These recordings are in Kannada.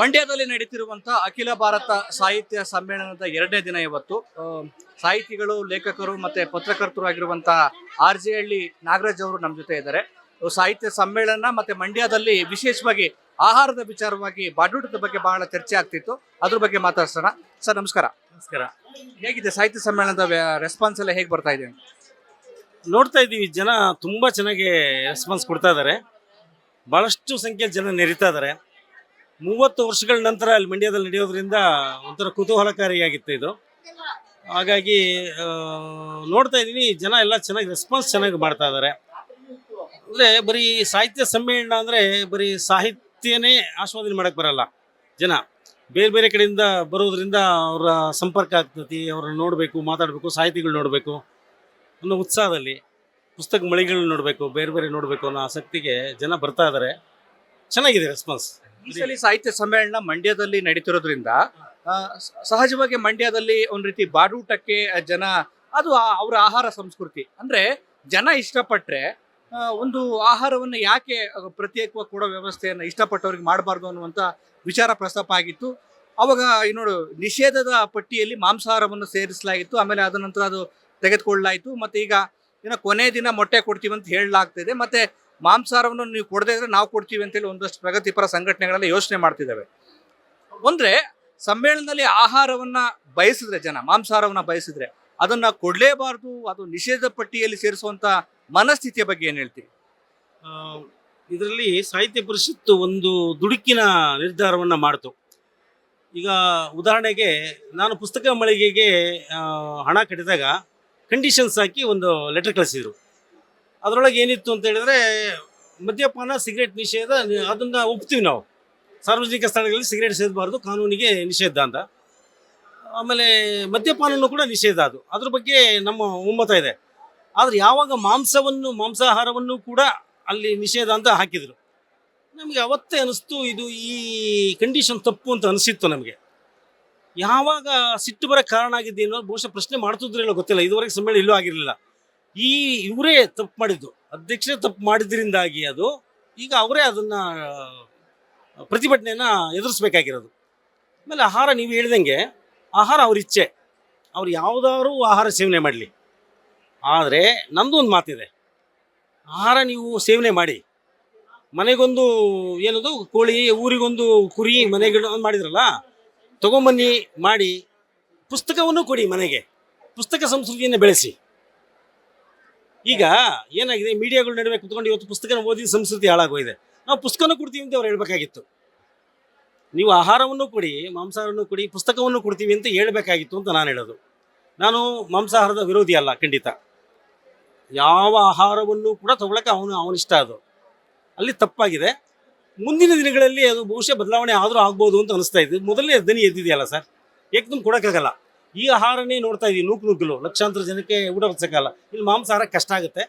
ಮಂಡ್ಯದಲ್ಲಿ ನಡೀತಿರುವಂತಹ ಅಖಿಲ ಭಾರತ ಸಾಹಿತ್ಯ ಸಮ್ಮೇಳನದ ಎರಡನೇ ದಿನ ಇವತ್ತು. ಸಾಹಿತಿಗಳು, ಲೇಖಕರು ಮತ್ತೆ ಪತ್ರಕರ್ತರು ಆಗಿರುವಂತಹ ಹಳ್ಳಿ ನಾಗರಾಜ್ ಅವರು ನಮ್ಮ ಜೊತೆ ಇದ್ದಾರೆ. ಸಾಹಿತ್ಯ ಸಮ್ಮೇಳನ ಮತ್ತೆ ಮಂಡ್ಯದಲ್ಲಿ ವಿಶೇಷವಾಗಿ ಆಹಾರದ ವಿಚಾರವಾಗಿ ಬಾಡೂಟದ ಬಗ್ಗೆ ಬಹಳ ಚರ್ಚೆ ಆಗ್ತಿತ್ತು. ಅದ್ರ ಬಗ್ಗೆ ಮಾತಾಡ್ಸೋಣ. ಸರ್ ನಮಸ್ಕಾರ. ನಮಸ್ಕಾರ. ಹೇಗಿದೆ ಸಾಹಿತ್ಯ ಸಮ್ಮೇಳನದ ರೆಸ್ಪಾನ್ಸ್ ಎಲ್ಲ ಹೇಗೆ ಬರ್ತಾ ಇದೆ? ನೋಡ್ತಾ ಇದ್ದೀವಿ, ಜನ ತುಂಬ ಚೆನ್ನಾಗಿ ರೆಸ್ಪಾನ್ಸ್ ಕೊಡ್ತಾ ಇದ್ದಾರೆ. ಭಾಳಷ್ಟು ಸಂಖ್ಯೆಯಲ್ಲಿ ಜನ ನೆರೀತಾ ಇದ್ದಾರೆ. 30 ವರ್ಷಗಳ ನಂತರ ಅಲ್ಲಿ ಮಂಡ್ಯದಲ್ಲಿ ನಡೆಯೋದ್ರಿಂದ ಒಂಥರ ಕುತೂಹಲಕಾರಿಯಾಗಿತ್ತು ಇದು. ಹಾಗಾಗಿ ನೋಡ್ತಾ ಇದ್ದೀನಿ, ಜನ ಎಲ್ಲ ಚೆನ್ನಾಗಿ ರೆಸ್ಪಾನ್ಸ್ ಚೆನ್ನಾಗಿ ಮಾಡ್ತಾ ಇದ್ದಾರೆ. ಅಂದರೆ ಬರೀ ಸಾಹಿತ್ಯ ಸಮ್ಮೇಳನ ಅಂದರೆ ಬರೀ ಸಾಹಿತ್ಯನೇ ಆಸ್ವಾದನೆ ಮಾಡೋಕ್ಕೆ ಬರಲ್ಲ. ಜನ ಬೇರೆ ಬೇರೆ ಕಡೆಯಿಂದ ಬರೋದ್ರಿಂದ ಅವರ ಸಂಪರ್ಕ ಆಗ್ತತಿ, ಅವ್ರನ್ನ ನೋಡಬೇಕು, ಮಾತಾಡಬೇಕು, ಸಾಹಿತಿಗಳು ನೋಡಬೇಕು ಅನ್ನೋ ಉತ್ಸಾಹದಲ್ಲಿ, ಪುಸ್ತಕ ಮಳಿಗಳು ನೋಡಬೇಕು, ಬೇರೆ ಬೇರೆ ನೋಡಬೇಕು ಅನ್ನೋ ಆಸಕ್ತಿಗೆ ಜನ ಬರ್ತಾ ಇದ್ದಾರೆ. ಚೆನ್ನಾಗಿದೆ ರೆಸ್ಪಾನ್ಸ್. ಈ ಸಲ ಸಾಹಿತ್ಯ ಸಮ್ಮೇಳನ ಮಂಡ್ಯದಲ್ಲಿ ನಡೀತಿರೋದ್ರಿಂದ ಸಹಜವಾಗಿ ಮಂಡ್ಯದಲ್ಲಿ ಒಂದ್ ರೀತಿ ಬಾಡೂಟಕ್ಕೆ ಜನ, ಅದು ಅವರ ಆಹಾರ ಸಂಸ್ಕೃತಿ ಅಂದ್ರೆ ಜನ ಇಷ್ಟಪಟ್ರೆ ಒಂದು ಆಹಾರವನ್ನು ಯಾಕೆ ಪ್ರತ್ಯೇಕವಾಗಿ ಕೊಡೋ ವ್ಯವಸ್ಥೆಯನ್ನು ಇಷ್ಟಪಟ್ಟವ್ರಿಗೆ ಮಾಡಬಾರ್ದು ಅನ್ನುವಂಥ ವಿಚಾರ ಪ್ರಸ್ತಾಪ ಆಗಿತ್ತು. ಅವಾಗ ನೋಡು, ನಿಷೇಧದ ಪಟ್ಟಿಯಲ್ಲಿ ಮಾಂಸಾಹಾರವನ್ನು ಸೇರಿಸಲಾಗಿತ್ತು. ಆಮೇಲೆ ಅದ ನಂತರ ಅದು ತೆಗೆದುಕೊಳ್ಳಲಾಯಿತು. ಮತ್ತೆ ಈಗ ಕೊನೆ ದಿನ ಮೊಟ್ಟೆ ಕೊಡ್ತೀವಿ ಅಂತ ಹೇಳಲಾಗ್ತಿದೆ. ಮತ್ತೆ ಮಾಂಸಾಹಾರವನ್ನು ನೀವು ಕೊಡದೇ ಇದ್ರೆ ನಾವು ಕೊಡ್ತೀವಿ ಅಂತೇಳಿ ಒಂದಷ್ಟು ಪ್ರಗತಿಪರ ಸಂಘಟನೆಗಳೆಲ್ಲ ಯೋಚನೆ ಮಾಡ್ತಿದ್ದಾವೆ. ಅಂದ್ರೆ ಸಮ್ಮೇಳನದಲ್ಲಿ ಆಹಾರವನ್ನ ಬಯಸಿದ್ರೆ, ಜನ ಮಾಂಸಾಹಾರವನ್ನ ಬಯಸಿದ್ರೆ ಅದನ್ನ ಕೊಡ್ಲೇಬಾರ್ದು, ಅದು ನಿಷೇಧ ಪಟ್ಟಿಯಲ್ಲಿ ಸೇರಿಸುವಂತ ಮನಸ್ಥಿತಿಯ ಬಗ್ಗೆ ಏನ್ ಹೇಳ್ತೀವಿ? ಇದರಲ್ಲಿ ಸಾಹಿತ್ಯ ಪರಿಷತ್ತು ಒಂದು ದುಡುಕಿನ ನಿರ್ಧಾರವನ್ನು ಮಾಡ್ತು. ಈಗ ಉದಾಹರಣೆಗೆ, ನಾನು ಪುಸ್ತಕ ಮಳಿಗೆಗೆ ಹಣ ಕಟ್ಟಿದಾಗ ಕಂಡೀಷನ್ಸ್ ಹಾಕಿ ಒಂದು ಲೆಟರ್ ಕಳಿಸಿದ್ರು. ಅದರೊಳಗೆ ಏನಿತ್ತು ಅಂತ ಹೇಳಿದ್ರೆ, ಮದ್ಯಪಾನ, ಸಿಗರೇಟ್ ನಿಷೇಧ, ಅದನ್ನು ಒಪ್ತೀವಿ ನಾವು. ಸಾರ್ವಜನಿಕ ಸ್ಥಳಗಳಲ್ಲಿ ಸಿಗರೇಟ್ ಸೇದಬಾರ್ದು, ಕಾನೂನಿಗೆ ನಿಷೇಧ ಅಂತ. ಆಮೇಲೆ ಮದ್ಯಪಾನನೂ ಕೂಡ ನಿಷೇಧ, ಅದು ಅದ್ರ ಬಗ್ಗೆ ನಮ್ಮ ಒಮ್ಮತ ಇದೆ. ಆದರೆ ಯಾವಾಗ ಮಾಂಸಾಹಾರವನ್ನು ಕೂಡ ಅಲ್ಲಿ ನಿಷೇಧ ಅಂತ ಹಾಕಿದರು, ನಮಗೆ ಅವತ್ತೇ ಅನಿಸ್ತು ಇದು ಈ ಕಂಡೀಷನ್ ತಪ್ಪು ಅಂತ ಅನಿಸಿತ್ತು ನಮಗೆ. ಯಾವಾಗ ಸಿಟ್ಟು ಬರೋಕ್ಕೆ ಕಾರಣ ಆಗಿದ್ದೇನೋ ಬಹುಶಃ ಪ್ರಶ್ನೆ ಮಾಡ್ತಿದ್ರಿಲ್ಲ, ಗೊತ್ತಿಲ್ಲ. ಇದುವರೆಗೆ ಸಮ್ಮೇಳನ ಇಲ್ಲೂ ಆಗಿರಲಿಲ್ಲ. ಇವರೇ ತಪ್ಪು ಮಾಡಿದ್ದು, ಅಧ್ಯಕ್ಷರೇ ತಪ್ಪು ಮಾಡಿದ್ರಿಂದಾಗಿ ಅದು ಈಗ ಅವರೇ ಅದನ್ನು ಪ್ರತಿಭಟನೆಯನ್ನು ಎದುರಿಸ್ಬೇಕಾಗಿರೋದು. ಆಮೇಲೆ ಆಹಾರ, ನೀವು ಹೇಳ್ದಂಗೆ ಆಹಾರ ಅವ್ರ ಇಚ್ಛೆ, ಅವ್ರು ಯಾವುದಾದ್ರೂ ಆಹಾರ ಸೇವನೆ ಮಾಡಲಿ. ಆದರೆ ನಮ್ಮದು ಒಂದು ಮಾತಿದೆ, ಆಹಾರ ನೀವು ಸೇವನೆ ಮಾಡಿ, ಮನೆಗೊಂದು ಏನದು ಕೋಳಿ, ಊರಿಗೊಂದು ಕುರಿ, ಮನೆಗೆ ಮಾಡಿದ್ರಲ್ಲ, ತೊಗೊಂಬನ್ನಿ ಮಾಡಿ, ಪುಸ್ತಕವನ್ನು ಕೊಡಿ ಮನೆಗೆ, ಪುಸ್ತಕ ಸಂಸ್ಕೃತಿಯನ್ನು ಬೆಳೆಸಿ. ಈಗ ಏನಾಗಿದೆ, ಮೀಡಿಯಾಗಳ ನಡುವೆ ಕುತ್ಕೊಂಡು ಇವತ್ತು ಪುಸ್ತಕನ ಓದಿ ಸಂಸ್ಕೃತಿ ಹಾಳಾಗೋಗಿದೆ. ನಾವು ಪುಸ್ತಕನೂ ಕೊಡ್ತೀವಿ ಅಂತ ಅವ್ರು ಹೇಳ್ಬೇಕಾಗಿತ್ತು. ನೀವು ಆಹಾರವನ್ನು ಕೊಡಿ, ಮಾಂಸಾಹಾರವನ್ನು ಕೊಡಿ, ಪುಸ್ತಕವನ್ನು ಕೊಡ್ತೀವಿ ಅಂತ ಹೇಳ್ಬೇಕಾಗಿತ್ತು ಅಂತ ನಾನು ಹೇಳೋದು. ನಾನು ಮಾಂಸಾಹಾರದ ವಿರೋಧಿ ಅಲ್ಲ, ಖಂಡಿತ. ಯಾವ ಆಹಾರವನ್ನು ಕೂಡ ತಗೊಳಕ್ಕೆ ಅವನಿಷ್ಟ, ಅದು ಅಲ್ಲಿ ತಪ್ಪಾಗಿದೆ. ಮುಂದಿನ ದಿನಗಳಲ್ಲಿ ಅದು ಬಹುಶಃ ಬದಲಾವಣೆ ಆದರೂ ಆಗ್ಬೋದು ಅಂತ ಅನಿಸ್ತಾ ಇದೆ. ಮೊದಲನೇ ದನಿ ಎದ್ದಿದೆಯಲ್ಲ ಸರ್, ಏಕದಮ್ ಕೊಡೋಕ್ಕಾಗಲ್ಲ. ಈ ಆಹಾರನೇ ನೋಡ್ತಾ ಇದ್ದೀವಿ, ನೂಕು ಲಕ್ಷಾಂತರ ಜನಕ್ಕೆ ಊಟ ಹೊತ್ಸೋಕ್ಕಲ್ಲ. ಇಲ್ಲಿ ಮಾಂಸಾಹಾರ ಕಷ್ಟ ಆಗುತ್ತೆ.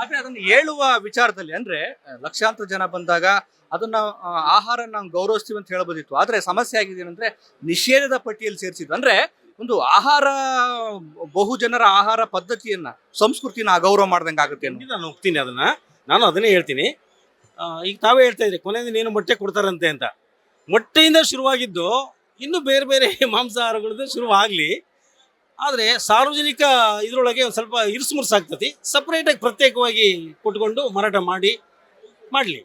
ಆದರೆ ಅದನ್ನು ಹೇಳುವ ವಿಚಾರದಲ್ಲಿ ಅಂದ್ರೆ ಲಕ್ಷಾಂತರ ಜನ ಬಂದಾಗ ಅದನ್ನ ಆಹಾರ ನಾವು ಗೌರವಿಸ್ತೀವಿ ಅಂತ ಹೇಳ್ಬೋದಿತ್ತು. ಆದರೆ ಸಮಸ್ಯೆ ಆಗಿದೆ ಏನಂದ್ರೆ ನಿಷೇಧದ ಪಟ್ಟಿಯಲ್ಲಿ ಸೇರಿಸಿದ್ದು. ಅಂದ್ರೆ ಒಂದು ಆಹಾರ, ಬಹು ಜನರ ಆಹಾರ ಪದ್ಧತಿಯನ್ನ, ಸಂಸ್ಕೃತಿನ ಅಗೌರವ ಮಾಡ್ದಂಗೆ ಆಗುತ್ತೆ. ನಾನು ಹೋಗ್ತೀನಿ, ನಾನು ಅದನ್ನೇ ಹೇಳ್ತೀನಿ. ಈಗ ತಾವೇ ಹೇಳ್ತಾ ಇದ್ರಿ, ಕೊನೆ ದಿನ ಏನು ಮೊಟ್ಟೆ ಕೊಡ್ತಾರಂತೆ ಅಂತ. ಮೊಟ್ಟೆಯಿಂದ ಶುರುವಾಗಿದ್ದು ಇನ್ನೂ ಬೇರೆ ಬೇರೆ ಮಾಂಸಾಹಾರಗಳದ್ದು ಶುರುವಾಗಲಿ. ಆದರೆ ಸಾರ್ವಜನಿಕ ಇದರೊಳಗೆ ಒಂದು ಸ್ವಲ್ಪ ಇರಿಸುಮುರುಸಾಗ್ತತಿ. ಸಪ್ರೇಟಾಗಿ ಪ್ರತ್ಯೇಕವಾಗಿ ಕೊಟ್ಕೊಂಡು ಮಾರಾಟ ಮಾಡಲಿ,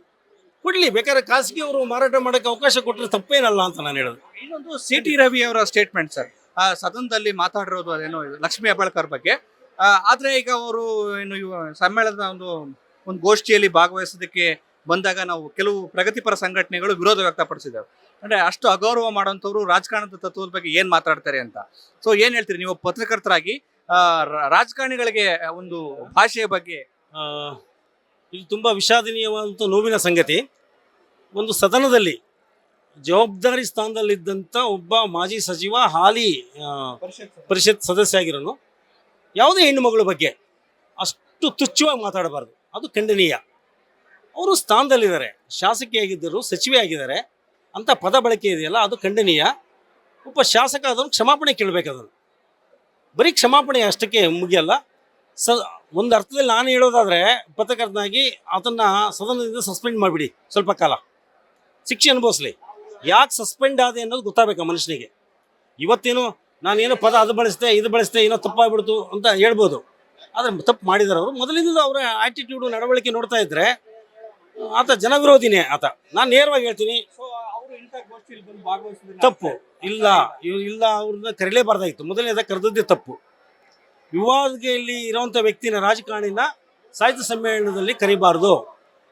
ಕೊಡಲಿ. ಬೇಕಾದ್ರೆ ಖಾಸಗಿಯವರು ಮಾರಾಟ ಮಾಡೋಕ್ಕೆ ಅವಕಾಶ ಕೊಟ್ಟರೆ ತಪ್ಪೇನಲ್ಲ ಅಂತ ನಾನು ಹೇಳೋದು. ಇನ್ನೊಂದು ಸಿ.ಟಿ. ರವಿ ಅವರ ಸ್ಟೇಟ್ಮೆಂಟ್ ಸರ್, ಸದನದಲ್ಲಿ ಮಾತಾಡಿರೋದು ಅದೇನೋ ಲಕ್ಷ್ಮೀ ಹೆಬ್ಬಾಳ್ಕರ್ ಬಗ್ಗೆ. ಆದರೆ ಈಗ ಅವರು ಏನು ಸಮ್ಮೇಳನದ ಒಂದು ಗೋಷ್ಠಿಯಲ್ಲಿ ಭಾಗವಹಿಸೋದಕ್ಕೆ ಬಂದಾಗ ನಾವು ಕೆಲವು ಪ್ರಗತಿಪರ ಸಂಘಟನೆಗಳು ವಿರೋಧ ವ್ಯಕ್ತಪಡಿಸಿದ್ದೇವೆ. ಅಂದ್ರೆ ಅಷ್ಟು ಅಗೌರವ ಮಾಡುವಂಥವ್ರು ರಾಜಕಾರಣದ ತತ್ವದ ಬಗ್ಗೆ ಏನ್ ಮಾತಾಡ್ತಾರೆ ಅಂತ. ಸೊ ಏನ್ ಹೇಳ್ತೀರಿ ನೀವು ಪತ್ರಕರ್ತರಾಗಿ, ರಾಜಕಾರಣಿಗಳಿಗೆ ಒಂದು ಭಾಷೆಯ ಬಗ್ಗೆ? ಇದು ತುಂಬ ವಿಷಾದನೀಯವಾದಂಥ ನೋವಿನ ಸಂಗತಿ. ಒಂದು ಸದನದಲ್ಲಿ ಜವಾಬ್ದಾರಿ ಸ್ಥಾನದಲ್ಲಿದ್ದಂಥ ಒಬ್ಬ ಮಾಜಿ ಸಚಿವ, ಹಾಲಿ ಪರಿಷತ್ ಸದಸ್ಯ ಆಗಿರೋನು, ಯಾವುದೇ ಹೆಣ್ಣುಮಗಳ ಬಗ್ಗೆ ಅಷ್ಟು ತುಚ್ಛವಾಗಿ ಮಾತಾಡಬಾರ್ದು, ಅದು ಖಂಡನೀಯ. ಅವರು ಸ್ಥಾನದಲ್ಲಿದ್ದಾರೆ, ಶಾಸಕಿಯಾಗಿದ್ದರು, ಸಚಿವೆ ಆಗಿದ್ದಾರೆ ಅಂತ ಪದ ಬಳಕೆ ಇದೆಯಲ್ಲ, ಅದು ಖಂಡನೀಯ. ಒಬ್ಬ ಶಾಸಕ ಅದನ್ನು ಕ್ಷಮಾಪಣೆ ಕೇಳಬೇಕು. ಅದನ್ನು ಬರೀ ಕ್ಷಮಾಪಣೆ ಅಷ್ಟಕ್ಕೆ ಮುಗಿಯಲ್ಲ. ಒಂದು ಅರ್ಥದಲ್ಲಿ ನಾನು ಹೇಳೋದಾದರೆ, ಪತ್ರಕರ್ತನಾಗಿ ಅದನ್ನು ಸದನದಿಂದ ಸಸ್ಪೆಂಡ್ ಮಾಡಿಬಿಡಿ, ಸ್ವಲ್ಪ ಕಾಲ ಶಿಕ್ಷೆ ಅನುಭವಿಸ್ಲಿ. ಯಾಕೆ ಸಸ್ಪೆಂಡ್ ಆದೆ ಅನ್ನೋದು ಗೊತ್ತಾಗಬೇಕು ಆ ಮನುಷ್ಯನಿಗೆ. ಇವತ್ತೇನು ನಾನೇನೋ ಪದ ಅದು ಬಳಸಿದೆ ಇದು ಬಳಸಿದೆ ಏನೋ ತಪ್ಪಾಗ್ಬಿಡ್ತು ಅಂತ ಹೇಳ್ಬೋದು, ಆದರೆ ತಪ್ಪು ಮಾಡಿದಾರೆ ಅವರು. ಮೊದಲಿಂದ ಅವರ ಆಟಿಟ್ಯೂಡು ನಡವಳಿಕೆ ನೋಡ್ತಾ ಇದ್ರೆ ಆತ ಜನವಿರೋಧಿನೇ ಆತ. ನಾನು ನೇರವಾಗಿ ಹೇಳ್ತೀನಿ, ತಪ್ಪು ಇಲ್ಲ, ಇಲ್ಲ, ಅವ್ರನ್ನ ಕರೀಲೇಬಾರ್ದಾಗಿತ್ತು. ಮೊದಲನೇದ ಕರೆದದ್ದೇ ತಪ್ಪು. ವಿವಾದದಲ್ಲಿ ಇರುವಂಥ ವ್ಯಕ್ತಿನ, ರಾಜಕಾರಣಿನ ಸಾಹಿತ್ಯ ಸಮ್ಮೇಳನದಲ್ಲಿ ಕರಿಬಾರ್ದು,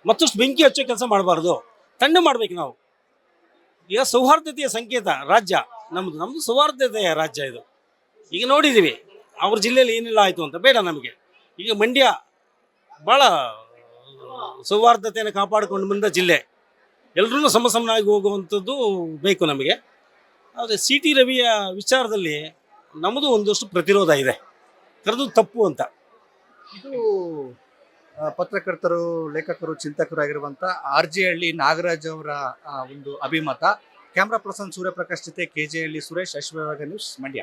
ಮತ್ತಷ್ಟು ಬೆಂಕಿ ಹಚ್ಚೋ ಕೆಲಸ ಮಾಡಬಾರ್ದು, ತಣ್ಣೆ ಮಾಡ್ಬೇಕು ನಾವು. ಈಗ ಸೌಹಾರ್ದತೆಯ ಸಂಕೇತ ರಾಜ್ಯ ನಮ್ದು ಸೌಹಾರ್ದತೆಯ ರಾಜ್ಯ ಇದು. ಈಗ ನೋಡಿದ್ದೀವಿ ಅವ್ರ ಜಿಲ್ಲೆಯಲ್ಲಿ ಏನೆಲ್ಲ ಆಯಿತು ಅಂತ. ಬೇಡ ನಮಗೆ. ಈಗ ಮಂಡ್ಯ ಭಾಳ ಸೌಹಾರ್ದತೆಯನ್ನು ಕಾಪಾಡಿಕೊಂಡು ಬಂದ ಜಿಲ್ಲೆ, ಎಲ್ಲರೂ ಸಮನಾಗಿ ಹೋಗುವಂಥದ್ದು ಬೇಕು ನಮಗೆ. ಆದರೆ ಸಿ ಟಿ ರವಿಯ ವಿಚಾರದಲ್ಲಿ ನಮ್ಮದು ಒಂದಷ್ಟು ಪ್ರತಿರೋಧ ಇದೆ, ಕರೆದು ತಪ್ಪು ಅಂತ. ಇದು ಪತ್ರಕರ್ತರು, ಲೇಖಕರು, ಚಿಂತಕರಾಗಿರುವಂಥ RJ ಹಳ್ಳಿ ನಾಗರಾಜ್ ಅವರ ಒಂದು ಅಭಿಮತ. ಕ್ಯಾಮ್ರಾ ಪರ್ಸನ್ ಸೂರ್ಯಪ್ರಕಾಶ್ ಜೊತೆ KJ ಹಳ್ಳಿ ಸುರೇಶ್, ಅಶ್ವವೇಗ ನ್ಯೂಸ್, ಮಂಡ್ಯ.